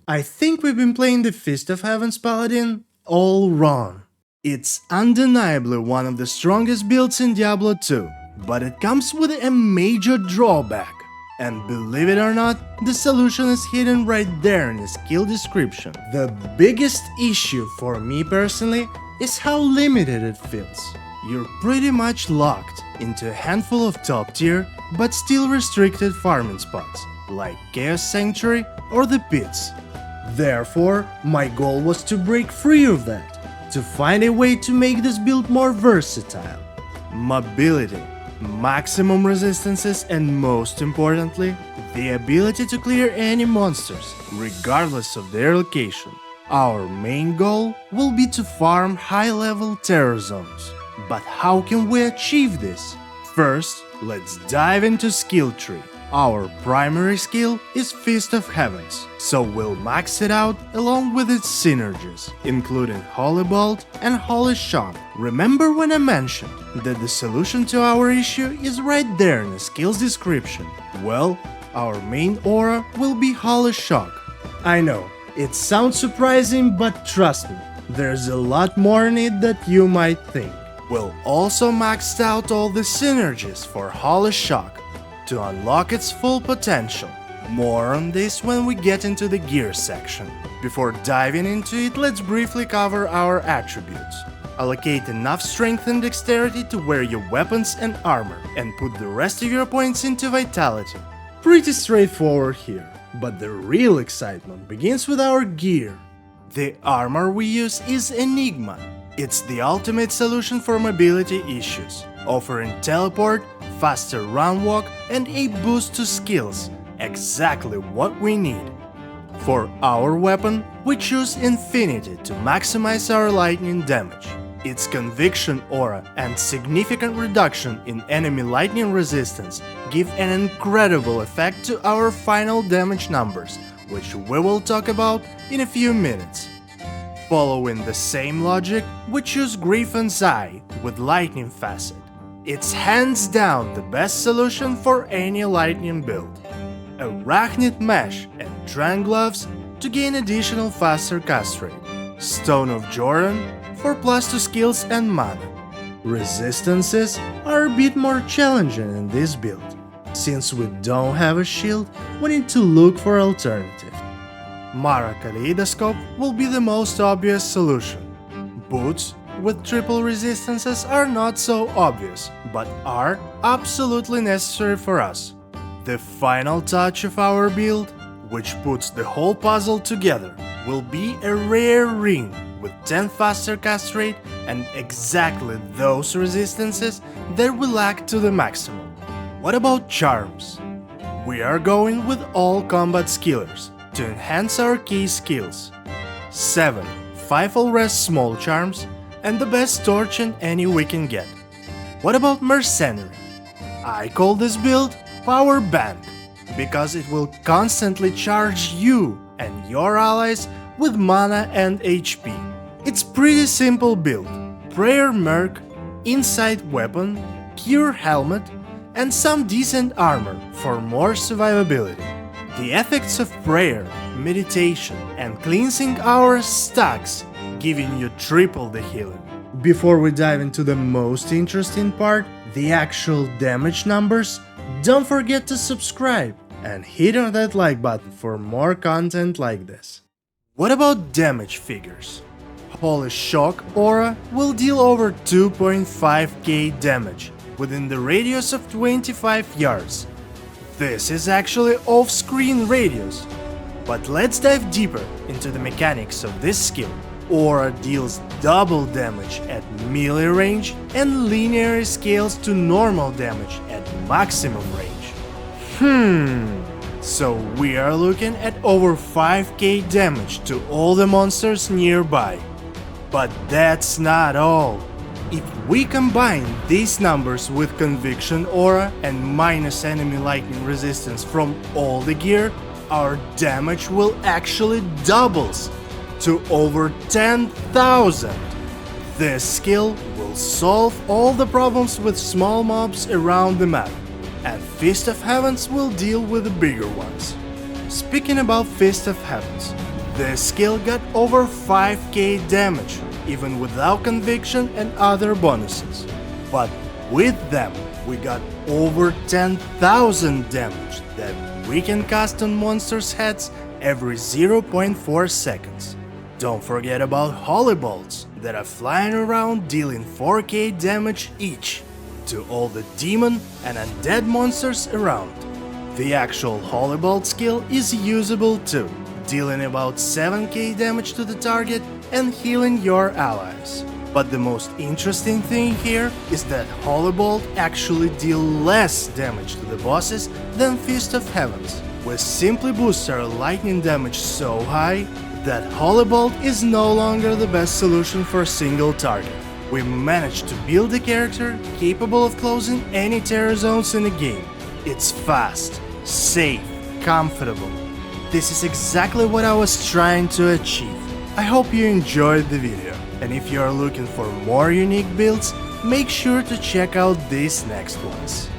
I think we've been playing the Fist of Heavens Paladin all wrong. It's undeniably one of the strongest builds in Diablo 2, but it comes with a major drawback. And believe it or not, the solution is hidden right there in the skill description. The biggest issue for me personally is how limited it feels. You're pretty much locked into a handful of top tier but still restricted farming spots, like Chaos Sanctuary or the Pits. Therefore, my goal was to break free of that, to find a way to make this build more versatile. Mobility, maximum resistances, and most importantly, the ability to clear any monsters, regardless of their location. Our main goal will be to farm high-level terror zones. But how can we achieve this? First, let's dive into skill tree. Our primary skill is Fist of Heavens, so we'll max it out along with its synergies, including Holy Bolt and Holy Shock. Remember when I mentioned that the solution to our issue is right there in the skill's description? Well, our main aura will be Holy Shock. I know, it sounds surprising, but trust me, there's a lot more in it that you might think. We'll also max out all the synergies for Holy Shock to unlock its full potential. More on this when we get into the gear section. Before diving into it, let's briefly cover our attributes. Allocate enough strength and dexterity to wear your weapons and armor, and put the rest of your points into vitality. Pretty straightforward here, but the real excitement begins with our gear. The armor we use is Enigma. It's the ultimate solution for mobility issues, offering teleport, faster run walk, and a boost to skills, exactly what we need. For our weapon, we choose Infinity to maximize our lightning damage. Its Conviction aura and significant reduction in enemy lightning resistance give an incredible effect to our final damage numbers, which we will talk about in a few minutes. Following the same logic, we choose Griffin's Eye with Lightning Facet. It's hands down the best solution for any lightning build. Arachnid Mesh and Dran Gloves to gain additional faster cast rate. Stone of Jordan for +2 skills and mana. Resistances are a bit more challenging in this build. Since we don't have a shield, we need to look for alternatives. Mara Kaleidoscope will be the most obvious solution. Boots with triple resistances are not so obvious, but are absolutely necessary for us. The final touch of our build, which puts the whole puzzle together, will be a rare ring with 10 faster cast rate and exactly those resistances that we lack to the maximum. What about charms? We are going with all combat skillers to enhance our key skills. 7 5 rest small charms and the best torch in any we can get. What about Mercenary? I call this build Power Bank because it will constantly charge you and your allies with mana and HP. It's pretty simple build. Prayer Merc, Insight Weapon, Cure Helmet, and some decent armor for more survivability. The effects of prayer, meditation, and cleansing our stacks, giving you triple the healing. Before we dive into the most interesting part, the actual damage numbers, don't forget to subscribe and hit on that like button for more content like this. What about damage figures? Holy Shock aura will deal over 2.5k damage within the radius of 25 yards. This is actually off-screen radius. But let's dive deeper into the mechanics of this skill. Aura deals double damage at melee range and linearly scales to normal damage at maximum range. So we are looking at over 5k damage to all the monsters nearby. But that's not all. If we combine these numbers with Conviction aura and minus enemy lightning resistance from all the gear, our damage will actually doubles to over 10,000. This skill will solve all the problems with small mobs around the map, and Fist of Heavens will deal with the bigger ones. Speaking about Fist of Heavens, This skill got over 5k damage, even without conviction and other bonuses. But with them, we got over 10,000 damage that we can cast on monsters' heads every 0.4 seconds. Don't forget about holy bolts that are flying around dealing 4k damage each to all the demon and undead monsters around. The actual holy bolt skill is usable too, dealing about 7k damage to the target and healing your allies. But the most interesting thing here is that Holy Bolt actually deal less damage to the bosses than Fist of Heavens, which simply boosts our lightning damage so high that Holy Bolt is no longer the best solution for a single target. We managed to build a character capable of closing any terror zones in the game. It's fast, safe, comfortable. This is exactly what I was trying to achieve. I hope you enjoyed the video, and if you are looking for more unique builds, make sure to check out these next ones.